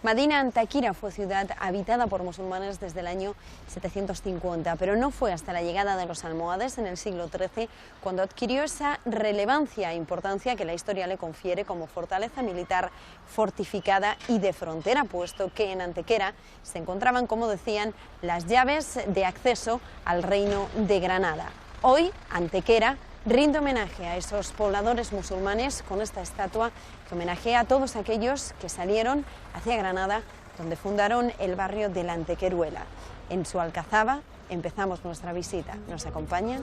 Medina Antequera fue ciudad habitada por musulmanes desde el año 750, pero no fue hasta la llegada de los almohades en el siglo XIII cuando adquirió esa relevancia e importancia que la historia le confiere como fortaleza militar fortificada y de frontera, puesto que en Antequera se encontraban, como decían, las llaves de acceso al reino de Granada. Hoy, Antequera rinde homenaje a esos pobladores musulmanes con esta estatua que homenajea a todos aquellos que salieron hacia Granada, donde fundaron el barrio de la Antequeruela. En su alcazaba empezamos nuestra visita. ¿Nos acompañan?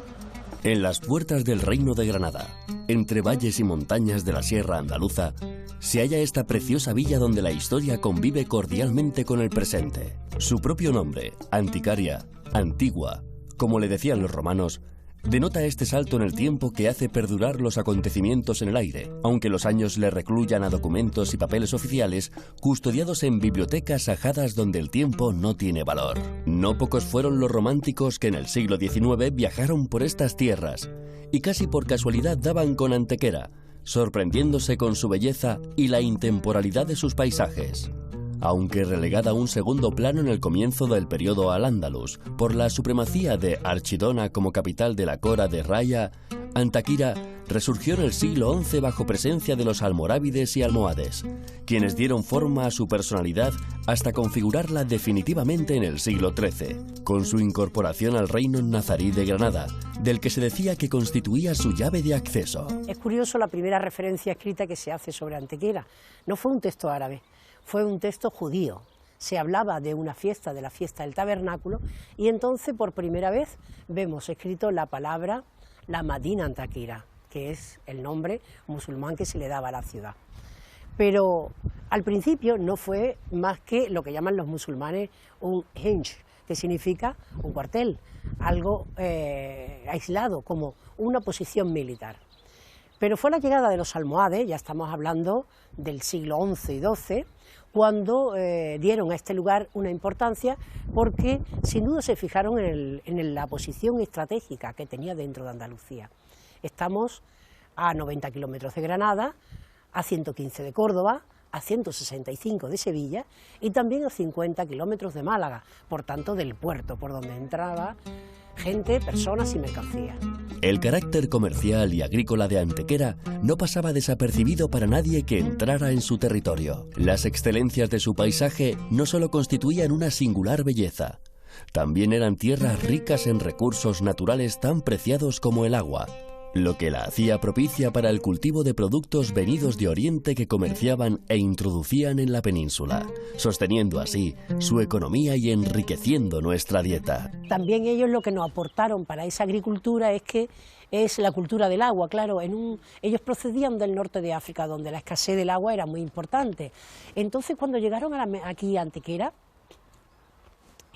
En las puertas del Reino de Granada, entre valles y montañas de la Sierra Andaluza, se halla esta preciosa villa donde la historia convive cordialmente con el presente. Su propio nombre, Anticaria, Antigua, como le decían los romanos, denota este salto en el tiempo que hace perdurar los acontecimientos en el aire, aunque los años le recluyan a documentos y papeles oficiales custodiados en bibliotecas ajadas donde el tiempo no tiene valor. No pocos fueron los románticos que en el siglo XIX viajaron por estas tierras y casi por casualidad daban con Antequera, sorprendiéndose con su belleza y la intemporalidad de sus paisajes. Aunque relegada a un segundo plano en el comienzo del periodo al-Ándalus por la supremacía de Archidona como capital de la Cora de Raya, Antequera resurgió en el siglo XI bajo presencia de los almorávides y almohades, quienes dieron forma a su personalidad hasta configurarla definitivamente en el siglo XIII, con su incorporación al reino nazarí de Granada, del que se decía que constituía su llave de acceso. Es curioso la primera referencia escrita que se hace sobre Antequera. No fue un texto árabe, fue un texto judío. Se hablaba de una fiesta, de la fiesta del tabernáculo, y entonces por primera vez vemos escrito la palabra, la Medina Antequera, que es el nombre musulmán que se le daba a la ciudad. Pero al principio no fue más que lo que llaman los musulmanes un hinj, que significa un cuartel, algo aislado, como una posición militar. Pero fue la llegada de los almohades, ya estamos hablando del siglo XI y XII, cuando dieron a este lugar una importancia, porque sin duda se fijaron en la posición estratégica que tenía dentro de Andalucía. Estamos a 90 kilómetros de Granada, a 115 de Córdoba, a 165 de Sevilla y también a 50 kilómetros de Málaga, por tanto del puerto por donde entraba gente, personas y mercancías. El carácter comercial y agrícola de Antequera no pasaba desapercibido para nadie que entrara en su territorio. Las excelencias de su paisaje no solo constituían una singular belleza, también eran tierras ricas en recursos naturales tan preciados como el agua, lo que la hacía propicia para el cultivo de productos venidos de Oriente que comerciaban e introducían en la península, sosteniendo así su economía y enriqueciendo nuestra dieta. También ellos lo que nos aportaron para esa agricultura es la cultura del agua. Claro, ellos procedían del norte de África, donde la escasez del agua era muy importante. Entonces, cuando llegaron aquí a Antequera,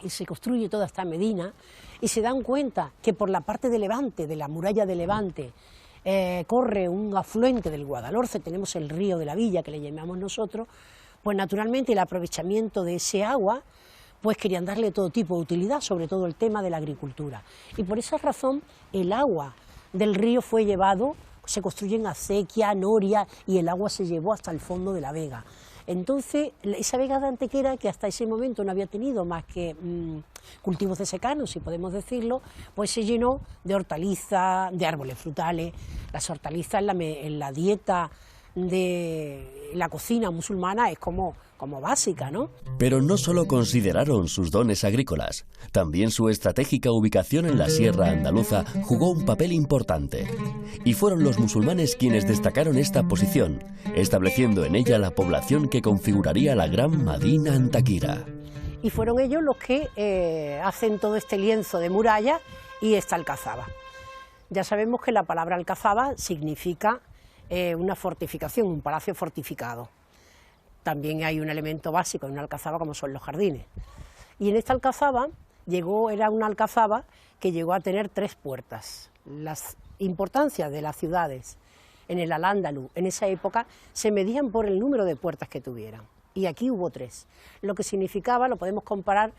y se construye toda esta medina, y se dan cuenta que por la parte de Levante, de la muralla de Levante, corre un afluente del Guadalhorce, tenemos el río de la Villa, que le llamamos nosotros, pues naturalmente el aprovechamiento de ese agua, pues querían darle todo tipo de utilidad, sobre todo el tema de la agricultura. Y por esa razón el agua del río fue llevado, se construyen acequias, norias, y el agua se llevó hasta el fondo de la vega. Entonces, esa vega de Antequera, que hasta ese momento no había tenido más que cultivos de secano, si podemos decirlo, pues se llenó de hortalizas, de árboles frutales. Las hortalizas en la dieta de la cocina musulmana es como básica, ¿no? Pero no solo consideraron sus dones agrícolas, también su estratégica ubicación en la Sierra Andaluza jugó un papel importante. Y fueron los musulmanes quienes destacaron esta posición, estableciendo en ella la población que configuraría la gran Medina Antequera. Y fueron ellos los que hacen todo este lienzo de muralla y esta alcazaba. Ya sabemos que la palabra alcazaba significa una fortificación, un palacio fortificado. También hay un elemento básico en una alcazaba como son los jardines. Y en esta alcazaba era una alcazaba que llegó a tener 3 puertas. Las importancias de las ciudades en el Al-Ándalus en esa época se medían por el número de puertas que tuvieran. Y aquí hubo 3. Lo que significaba, lo podemos comparar,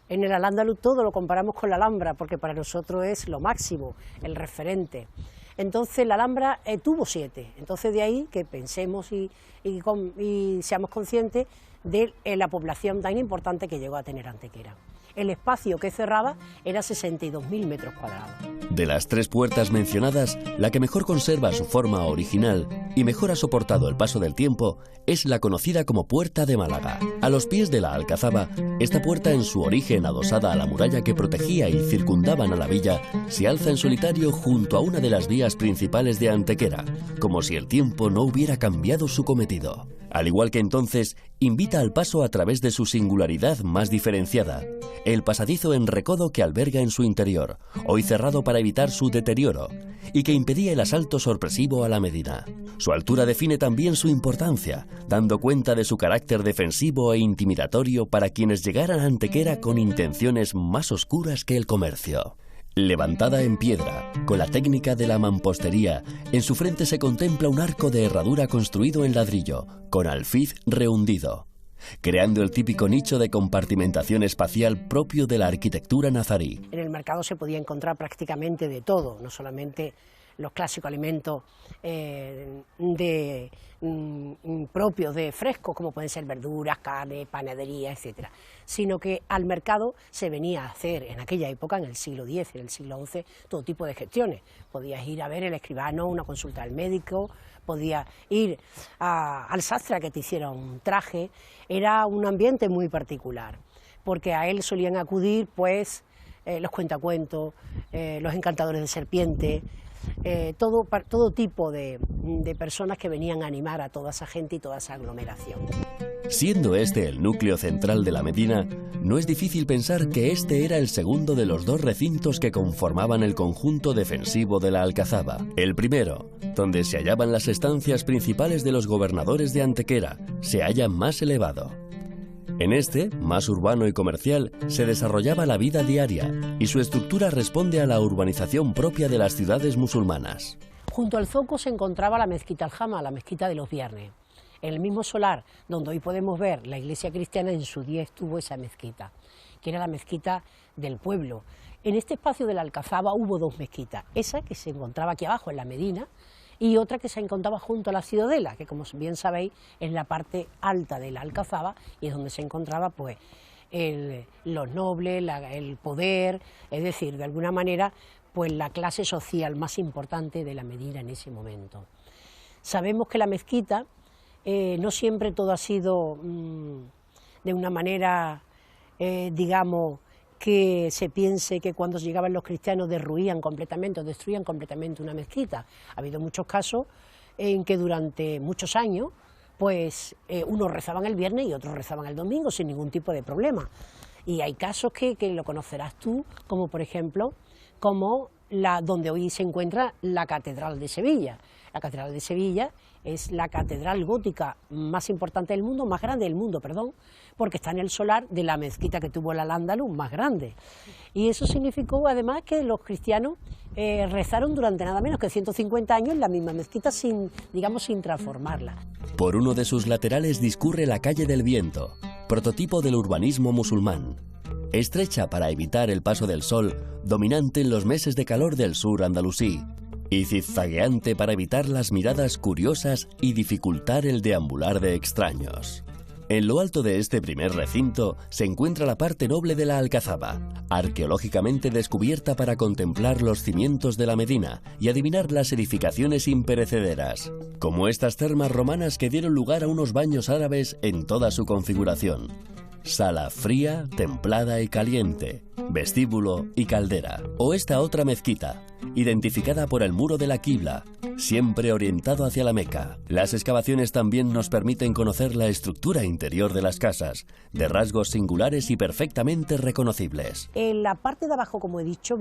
en el Al-Ándalus todo lo comparamos con la Alhambra, porque para nosotros es lo máximo, el referente. Entonces la Alhambra tuvo 7, entonces de ahí que pensemos y seamos conscientes de la población tan importante que llegó a tener Antequera. El espacio que cerraba era 62.000 metros cuadrados. De las 3 puertas mencionadas, la que mejor conserva su forma original y mejor ha soportado el paso del tiempo es la conocida como Puerta de Málaga. A los pies de la Alcazaba, esta puerta, en su origen adosada a la muralla que protegía y circundaban a la villa, se alza en solitario junto a una de las vías principales de Antequera, como si el tiempo no hubiera cambiado su cometido. Al igual que entonces, invita al paso a través de su singularidad más diferenciada, el pasadizo en recodo que alberga en su interior, hoy cerrado para evitar su deterioro, y que impedía el asalto sorpresivo a la Medina. Su altura define también su importancia, dando cuenta de su carácter defensivo e intimidatorio para quienes llegaran a Antequera con intenciones más oscuras que el comercio. Levantada en piedra, con la técnica de la mampostería, en su frente se contempla un arco de herradura construido en ladrillo, con alfiz rehundido, creando el típico nicho de compartimentación espacial propio de la arquitectura nazarí. En el mercado se podía encontrar prácticamente de todo, no solamente los clásicos alimentos propios de frescos, como pueden ser verduras, carne, panadería, etcétera, sino que al mercado se venía a hacer en aquella época, en el siglo X, en el siglo XI, todo tipo de gestiones. Podías ir a ver el escribano, una consulta al médico, podías ir al sastre a que te hiciera un traje. Era un ambiente muy particular, porque a él solían acudir pues los cuentacuentos, los encantadores de serpiente, todo tipo de personas que venían a animar a toda esa gente y toda esa aglomeración. Siendo este el núcleo central de la Medina, no es difícil pensar que este era el segundo de los 2 recintos que conformaban el conjunto defensivo de la Alcazaba. El primero, donde se hallaban las estancias principales de los gobernadores de Antequera, se halla más elevado. En este, más urbano y comercial, se desarrollaba la vida diaria y su estructura responde a la urbanización propia de las ciudades musulmanas. Junto al zoco se encontraba la mezquita Aljama, la mezquita de los viernes. En el mismo solar donde hoy podemos ver la iglesia cristiana, en su día estuvo esa mezquita, que era la mezquita del pueblo. En este espacio de la Alcazaba hubo 2 mezquitas, esa que se encontraba aquí abajo en la Medina, y otra que se encontraba junto a la Ciudadela, que como bien sabéis es la parte alta de la Alcazaba y es donde se encontraba pues los nobles, el poder, es decir, de alguna manera pues la clase social más importante de la Medina en ese momento. Sabemos que la mezquita no siempre todo ha sido de una manera, digamos, que se piense que cuando llegaban los cristianos derruían completamente o destruían completamente una mezquita. Ha habido muchos casos en que durante muchos años, pues unos rezaban el viernes y otros rezaban el domingo sin ningún tipo de problema. Y hay casos que lo conocerás tú, como por ejemplo, como donde hoy se encuentra la Catedral de Sevilla. La Catedral de Sevilla es la catedral gótica más importante del mundo, más grande del mundo, perdón, porque está en el solar de la mezquita que tuvo el Al-Ándalus más grande. Y eso significó además que los cristianos rezaron durante nada menos que 150 años en la misma mezquita sin transformarla. Por uno de sus laterales discurre la Calle del Viento, prototipo del urbanismo musulmán. Estrecha para evitar el paso del sol, dominante en los meses de calor del sur andalusí, y zigzagueante para evitar las miradas curiosas y dificultar el deambular de extraños. En lo alto de este primer recinto se encuentra la parte noble de la Alcazaba, arqueológicamente descubierta para contemplar los cimientos de la Medina y adivinar las edificaciones imperecederas, como estas termas romanas que dieron lugar a unos baños árabes en toda su configuración. Sala fría, templada y caliente, vestíbulo y caldera. O esta otra mezquita, identificada por el muro de la Qibla, siempre orientado hacia la Meca. Las excavaciones también nos permiten conocer la estructura interior de las casas, de rasgos singulares y perfectamente reconocibles. En la parte de abajo, como he dicho,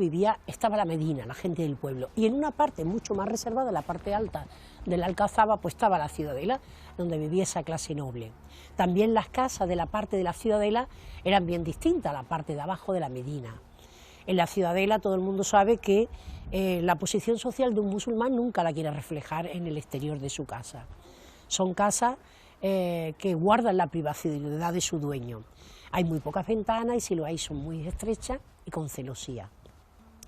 estaba la Medina, la gente del pueblo, y en una parte mucho más reservada, la parte alta de la Alcazaba, pues estaba la Ciudadela, donde vivía esa clase noble. También las casas de la parte de la Ciudadela eran bien distintas a la parte de abajo de la Medina. En la Ciudadela todo el mundo sabe que la posición social de un musulmán nunca la quiere reflejar en el exterior de su casa. Son casas que guardan la privacidad de su dueño. Hay muy pocas ventanas y si lo hay son muy estrechas y con celosía.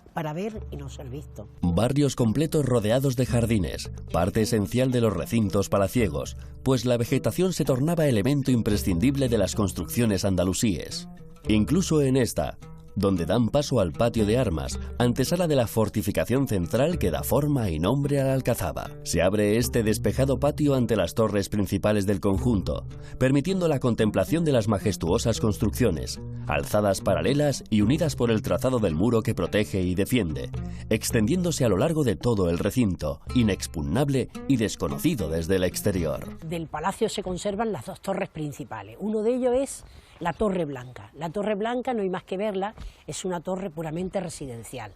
para ver y no ser visto. Barrios completos rodeados de jardines, parte esencial de los recintos palaciegos, pues la vegetación se tornaba elemento imprescindible de las construcciones andalusíes. Incluso en esta, donde dan paso al patio de armas, antesala de la fortificación central que da forma y nombre a la Alcazaba. Se abre este despejado patio ante las torres principales del conjunto, permitiendo la contemplación de las majestuosas construcciones, alzadas paralelas y unidas por el trazado del muro que protege y defiende, extendiéndose a lo largo de todo el recinto, inexpugnable y desconocido desde el exterior. Del palacio se conservan las dos torres principales. Uno de ellos es la Torre Blanca. La Torre Blanca, no hay más que verla, es una torre puramente residencial.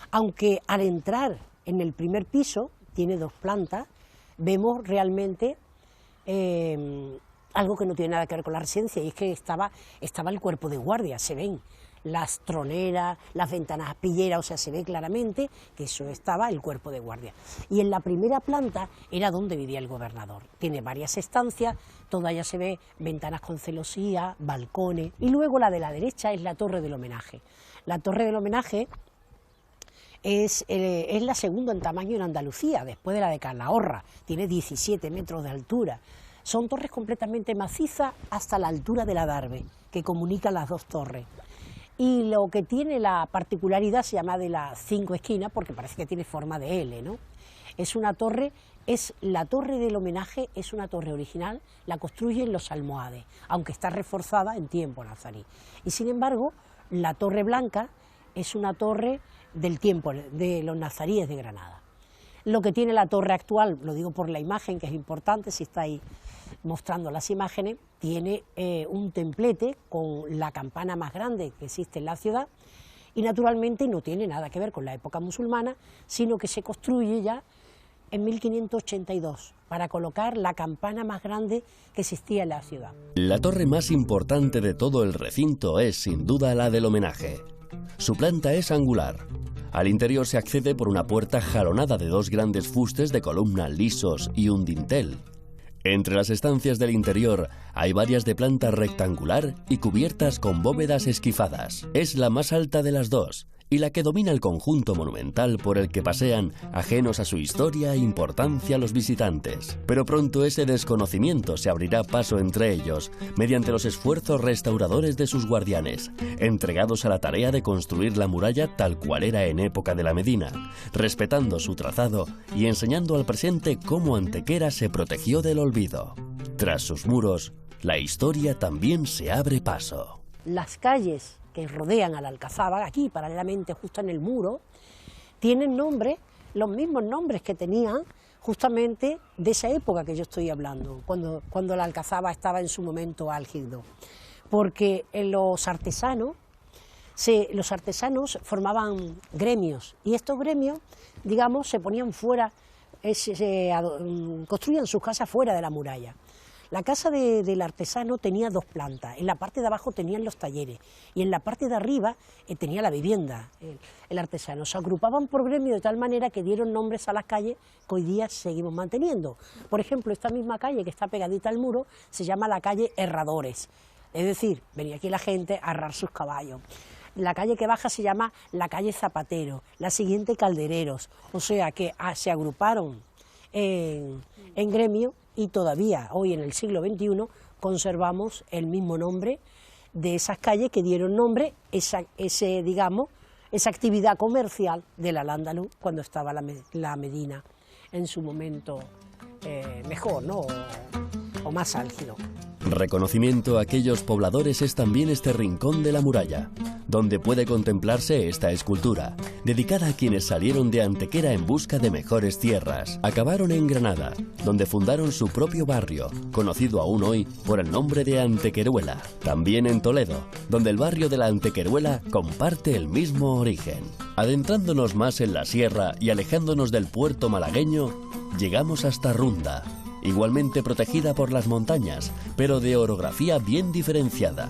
Aunque al entrar en el primer piso, tiene dos plantas, vemos realmente algo que no tiene nada que ver con la residencia, y es que estaba el cuerpo de guardia, se ven las troneras, las ventanas aspilleras, o sea, se ve claramente que eso estaba el cuerpo de guardia. Y en la primera planta era donde vivía el gobernador. Tiene varias estancias, toda ella se ve ventanas con celosía, balcones, y luego la de la derecha es la Torre del Homenaje. La Torre del Homenaje es la segunda en tamaño en Andalucía, después de la de Calahorra, tiene 17 metros de altura. Son torres completamente macizas hasta la altura del adarve, que comunica las dos torres. Y lo que tiene la particularidad se llama de las 5 esquinas, porque parece que tiene forma de L, ¿no? Es una torre, es la Torre del Homenaje, es una torre original, la construyen los almohades, aunque está reforzada en tiempo nazarí. Y sin embargo, la Torre Blanca es una torre del tiempo de los nazaríes de Granada. Lo que tiene la torre actual, lo digo por la imagen, que es importante, si estáis mostrando las imágenes, tiene un templete con la campana más grande que existe en la ciudad, y naturalmente no tiene nada que ver con la época musulmana, sino que se construye ya en 1582 para colocar la campana más grande que existía en la ciudad. La torre más importante de todo el recinto es sin duda la del Homenaje. Su planta es angular. Al interior se accede por una puerta jalonada de dos grandes fustes de columna lisos y un dintel. Entre las estancias del interior hay varias de planta rectangular y cubiertas con bóvedas esquifadas. Es la más alta de las dos y la que domina el conjunto monumental por el que pasean, ajenos a su historia e importancia, los visitantes. Pero pronto ese desconocimiento se abrirá paso entre ellos mediante los esfuerzos restauradores de sus guardianes, entregados a la tarea de construir la muralla tal cual era en época de la Medina, respetando su trazado y enseñando al presente cómo Antequera se protegió del olvido. Tras sus muros, la historia también se abre paso. Las calles que rodean a la Alcazaba, aquí paralelamente justo en el muro, tienen nombres, los mismos nombres que tenían justamente de esa época que yo estoy hablando, cuando la Alcazaba estaba en su momento álgido, porque los artesanos formaban gremios, y estos gremios, digamos, se ponían fuera, construían sus casas fuera de la muralla. La casa del artesano tenía dos plantas, en la parte de abajo tenían los talleres y en la parte de arriba tenía la vivienda, el artesano. Se agrupaban por gremio de tal manera que dieron nombres a las calles que hoy día seguimos manteniendo. Por ejemplo, esta misma calle que está pegadita al muro se llama la calle Herradores, es decir, venía aquí la gente a herrar sus caballos. La calle que baja se llama la calle Zapatero, la siguiente Caldereros, o sea que se agruparon en gremio. Y todavía hoy en el siglo XXI conservamos el mismo nombre de esas calles que dieron nombre esa actividad comercial del Al-Ándalus cuando estaba la Medina en su momento mejor, ¿no? o más álgido. Reconocimiento a aquellos pobladores es también este rincón de la muralla, donde puede contemplarse esta escultura, dedicada a quienes salieron de Antequera en busca de mejores tierras. Acabaron en Granada, donde fundaron su propio barrio, conocido aún hoy por el nombre de Antequeruela. También en Toledo, donde el barrio de la Antequeruela comparte el mismo origen. Adentrándonos más en la sierra y alejándonos del puerto malagueño, llegamos hasta Runda, igualmente protegida por las montañas, pero de orografía bien diferenciada.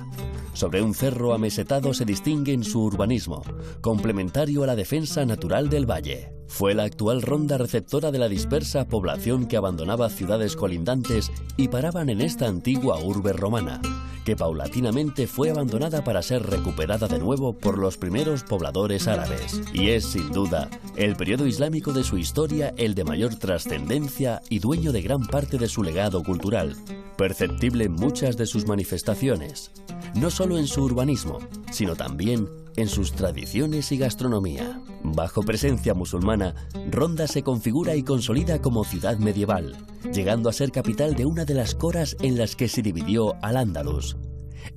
Sobre un cerro amesetado se distingue en su urbanismo, complementario a la defensa natural del valle. Fue la actual ronda receptora de la dispersa población que abandonaba ciudades colindantes y paraban en esta antigua urbe romana, que paulatinamente fue abandonada para ser recuperada de nuevo por los primeros pobladores árabes. Y es, sin duda, el periodo islámico de su historia el de mayor trascendencia y dueño de gran parte de su legado cultural, perceptible en muchas de sus manifestaciones, no solo en su urbanismo, sino también en sus tradiciones y gastronomía. Bajo presencia musulmana, Ronda se configura y consolida como ciudad medieval, llegando a ser capital de una de las coras en las que se dividió Al-Ándalus,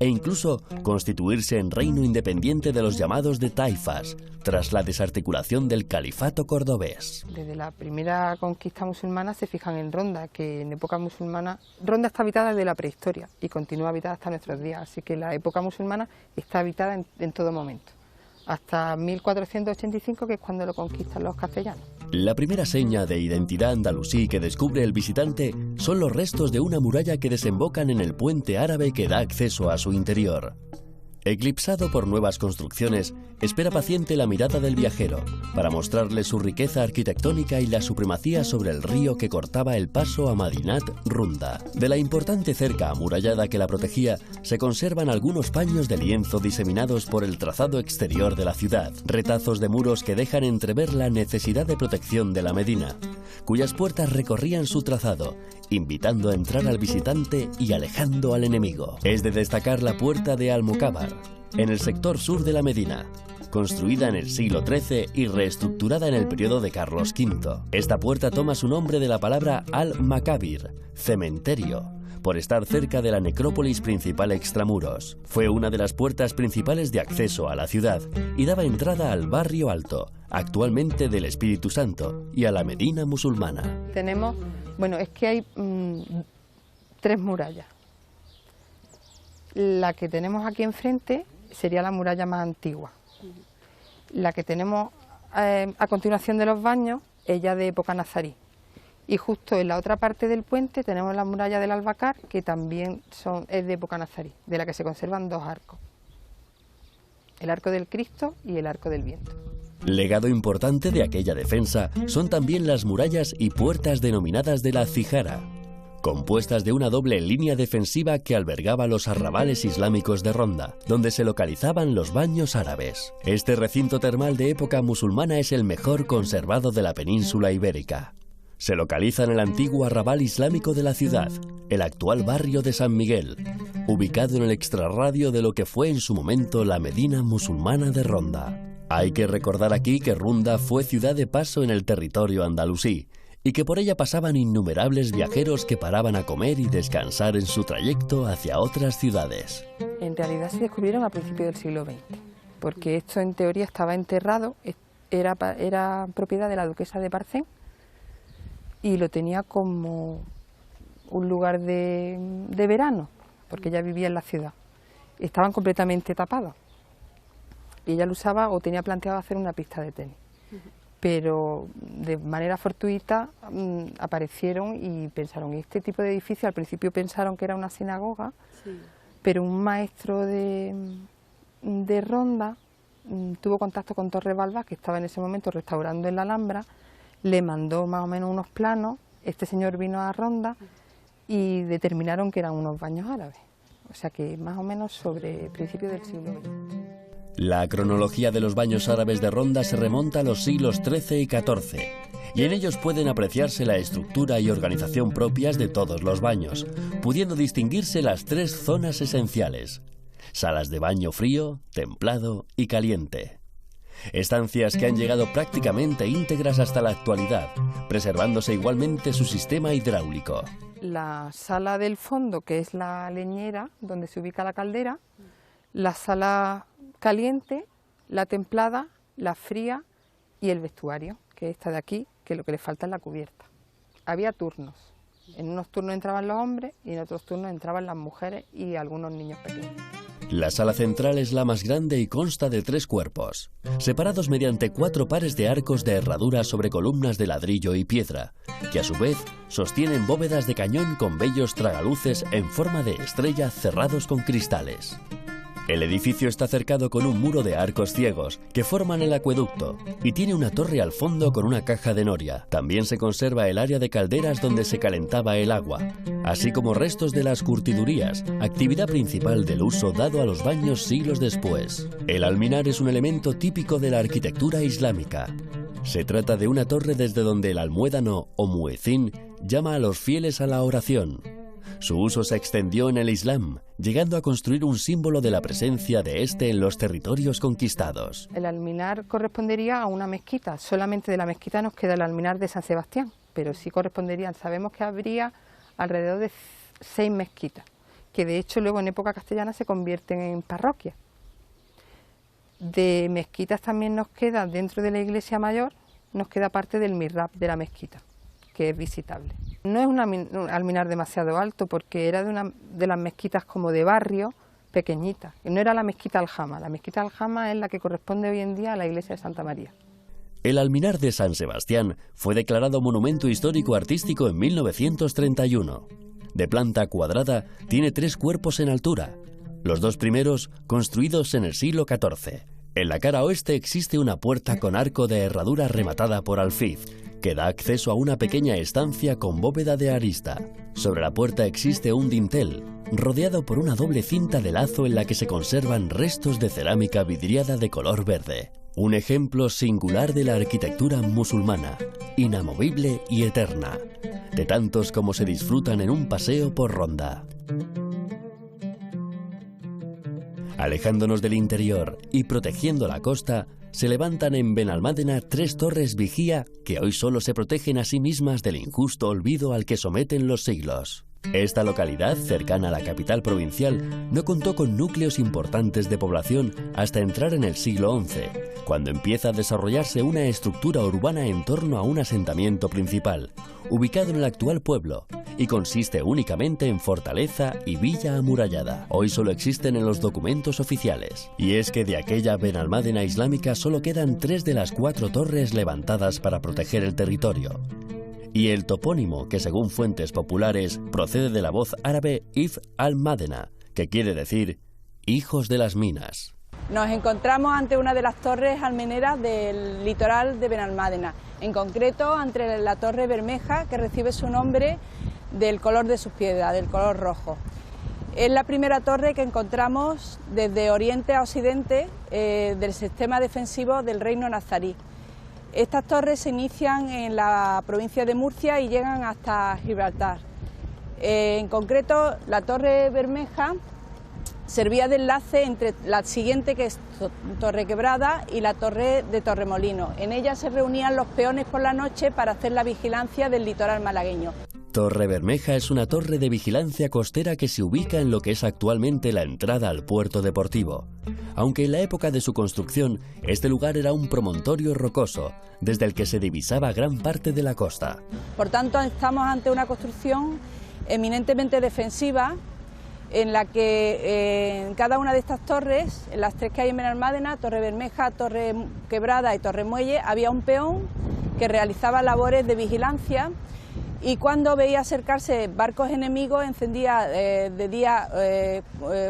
e incluso constituirse en reino independiente de los llamados de taifas, tras la desarticulación del califato cordobés. Desde la primera conquista musulmana se fijan en Ronda, que en época musulmana, Ronda está habitada desde la prehistoria y continúa habitada hasta nuestros días, así que la época musulmana está habitada en todo momento, hasta 1485, que es cuando lo conquistan los castellanos. La primera seña de identidad andalusí que descubre el visitante son los restos de una muralla que desembocan en el puente árabe que da acceso a su interior. Eclipsado por nuevas construcciones, espera paciente la mirada del viajero para mostrarle su riqueza arquitectónica y la supremacía sobre el río que cortaba el paso a Madinat Runda. De la importante cerca amurallada que la protegía, se conservan algunos paños de lienzo diseminados por el trazado exterior de la ciudad, retazos de muros que dejan entrever la necesidad de protección de la Medina, cuyas puertas recorrían su trazado, invitando a entrar al visitante y alejando al enemigo. Es de destacar la puerta de Almucábar, en el sector sur de la Medina, construida en el siglo XIII y reestructurada en el periodo de Carlos V. Esta puerta toma su nombre de la palabra al-Makabir, cementerio, por estar cerca de la necrópolis principal extramuros. Fue una de las puertas principales de acceso a la ciudad y daba entrada al barrio alto, actualmente del Espíritu Santo, y a la Medina musulmana. Tenemos, bueno, es que hay 3 murallas. La que tenemos aquí enfrente sería la muralla más antigua. La que tenemos a continuación de los baños, ella de época nazarí. Y justo en la otra parte del puente tenemos la muralla del Albacar, que también es de época nazarí, de la que se conservan 2 arcos. El arco del Cristo y el arco del Viento. Legado importante de aquella defensa son también las murallas y puertas denominadas de la Cijara, compuestas de una doble línea defensiva que albergaba los arrabales islámicos de Ronda, donde se localizaban los baños árabes. Este recinto termal de época musulmana es el mejor conservado de la península ibérica. Se localiza en el antiguo arrabal islámico de la ciudad, el actual barrio de San Miguel, ubicado en el extrarradio de lo que fue en su momento la Medina musulmana de Ronda. Hay que recordar aquí que Ronda fue ciudad de paso en el territorio andalusí, y que por ella pasaban innumerables viajeros que paraban a comer y descansar en su trayecto hacia otras ciudades. En realidad se descubrieron a principios del siglo XX, porque esto en teoría estaba enterrado, era propiedad de la duquesa de Parcén, y lo tenía como un lugar de verano, porque ella vivía en la ciudad. Estaban completamente tapados, y ella lo usaba o tenía planteado hacer una pista de tenis. Pero de manera fortuita aparecieron y pensaron, este tipo de edificio, al principio pensaron que era una sinagoga, sí, pero un maestro de Ronda tuvo contacto con Torres Balbás, que estaba en ese momento restaurando en la Alhambra, le mandó más o menos unos planos, este señor vino a Ronda y determinaron que eran unos baños árabes, o sea que más o menos sobre principios del siglo XX. La cronología de los baños árabes de Ronda se remonta a los siglos XIII y XIV, y en ellos pueden apreciarse la estructura y organización propias de todos los baños, pudiendo distinguirse las 3 zonas esenciales: salas de baño frío, templado y caliente. Estancias que han llegado prácticamente íntegras hasta la actualidad, preservándose igualmente su sistema hidráulico. La sala del fondo, que es la leñera, donde se ubica la caldera, la sala caliente, la templada, la fría y el vestuario, que es esta de aquí, que lo que le falta es la cubierta. Había turnos, en unos turnos entraban los hombres y en otros turnos entraban las mujeres y algunos niños pequeños. La sala central es la más grande y consta de 3 cuerpos, separados mediante 4 pares de arcos de herradura sobre columnas de ladrillo y piedra, que a su vez sostienen bóvedas de cañón con bellos tragaluces en forma de estrella cerrados con cristales. El edificio está cercado con un muro de arcos ciegos que forman el acueducto y tiene una torre al fondo con una caja de noria. También se conserva el área de calderas donde se calentaba el agua, así como restos de las curtidurías, actividad principal del uso dado a los baños siglos después. El alminar es un elemento típico de la arquitectura islámica. Se trata de una torre desde donde el almuédano o muecín llama a los fieles a la oración. Su uso se extendió en el Islam, llegando a construir un símbolo de la presencia de este en los territorios conquistados. El alminar correspondería a una mezquita, solamente de la mezquita nos queda el alminar de San Sebastián, pero sí corresponderían, sabemos que habría alrededor de 6 mezquitas, que de hecho luego en época castellana se convierten en parroquias. De mezquitas también nos queda, dentro de la iglesia mayor, nos queda parte del mihrab de la mezquita, que es visitable. No es un alminar demasiado alto porque era de las mezquitas como de barrio, pequeñita. No era la mezquita Aljama. La mezquita Aljama es la que corresponde hoy en día a la iglesia de Santa María. El alminar de San Sebastián fue declarado Monumento Histórico Artístico en 1931. De planta cuadrada, tiene 3 cuerpos en altura, los 2 primeros construidos en el siglo XIV. En la cara oeste existe una puerta con arco de herradura rematada por alfiz, que da acceso a una pequeña estancia con bóveda de arista. Sobre la puerta existe un dintel, rodeado por una doble cinta de lazo en la que se conservan restos de cerámica vidriada de color verde. Un ejemplo singular de la arquitectura musulmana, inamovible y eterna, de tantos como se disfrutan en un paseo por Ronda. Alejándonos del interior y protegiendo la costa, se levantan en Benalmádena 3 torres vigía que hoy solo se protegen a sí mismas del injusto olvido al que someten los siglos. Esta localidad, cercana a la capital provincial, no contó con núcleos importantes de población hasta entrar en el siglo XI, cuando empieza a desarrollarse una estructura urbana en torno a un asentamiento principal, ubicado en el actual pueblo, y consiste únicamente en fortaleza y villa amurallada. Hoy solo existen en los documentos oficiales. Y es que de aquella Benalmádena islámica solo quedan 3 de las 4 torres levantadas para proteger el territorio. Y el topónimo, que según fuentes populares procede de la voz árabe If al-Mádena, que quiere decir hijos de las minas. Nos encontramos ante una de las torres almeneras del litoral de Benalmádena, en concreto ante la Torre Bermeja, que recibe su nombre del color de sus piedras, del color rojo. Es la primera torre que encontramos desde oriente a occidente del sistema defensivo del reino nazarí. Estas torres se inician en la provincia de Murcia y llegan hasta Gibraltar. En concreto, la Torre Bermeja servía de enlace entre la siguiente, que es Torre Quebrada, y la Torre de Torremolinos. En ella se reunían los peones por la noche para hacer la vigilancia del litoral malagueño. Torre Bermeja es una torre de vigilancia costera que se ubica en lo que es actualmente la entrada al puerto deportivo. Aunque en la época de su construcción, este lugar era un promontorio rocoso, desde el que se divisaba gran parte de la costa. Por tanto, estamos ante una construcción eminentemente defensiva, en la que en cada una de estas torres, en las 3 que hay en Benalmádena, Torre Bermeja, Torre Quebrada y Torre Muelle, había un peón que realizaba labores de vigilancia, y cuando veía acercarse barcos enemigos encendía de día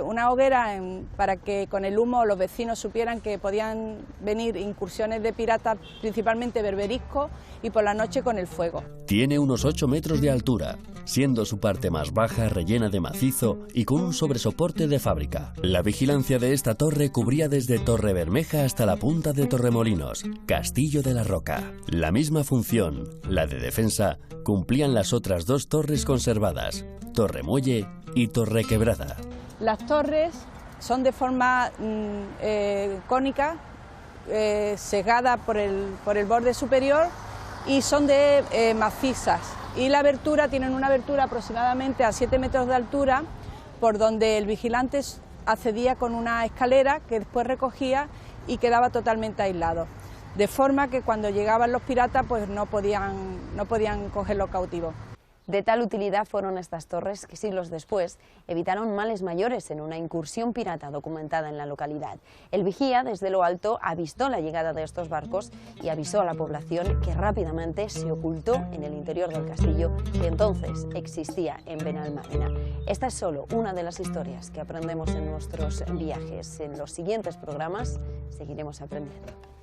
una hoguera para que con el humo los vecinos supieran que podían venir incursiones de piratas, principalmente berberiscos, y por la noche con el fuego. Tiene unos 8 metros de altura, siendo su parte más baja rellena de macizo y con un sobresoporte de fábrica. La vigilancia de esta torre cubría desde Torre Bermeja hasta la punta de Torremolinos, Castillo de la Roca. La misma función, la de defensa, cumplían las otras 2 torres conservadas, Torre Muelle y Torre Quebrada. Las torres son de forma cónica, sesgada por el borde superior, y son de macizas. Y la abertura, tienen una abertura aproximadamente a 7 metros de altura, por donde el vigilante accedía con una escalera que después recogía y quedaba totalmente aislado. De forma que cuando llegaban los piratas pues no podían cogerlos cautivos. De tal utilidad fueron estas torres que siglos después evitaron males mayores en una incursión pirata documentada en la localidad. El vigía desde lo alto avistó la llegada de estos barcos y avisó a la población, que rápidamente se ocultó en el interior del castillo que entonces existía en Benalmádena. Esta es solo una de las historias que aprendemos en nuestros viajes. En los siguientes programas seguiremos aprendiendo.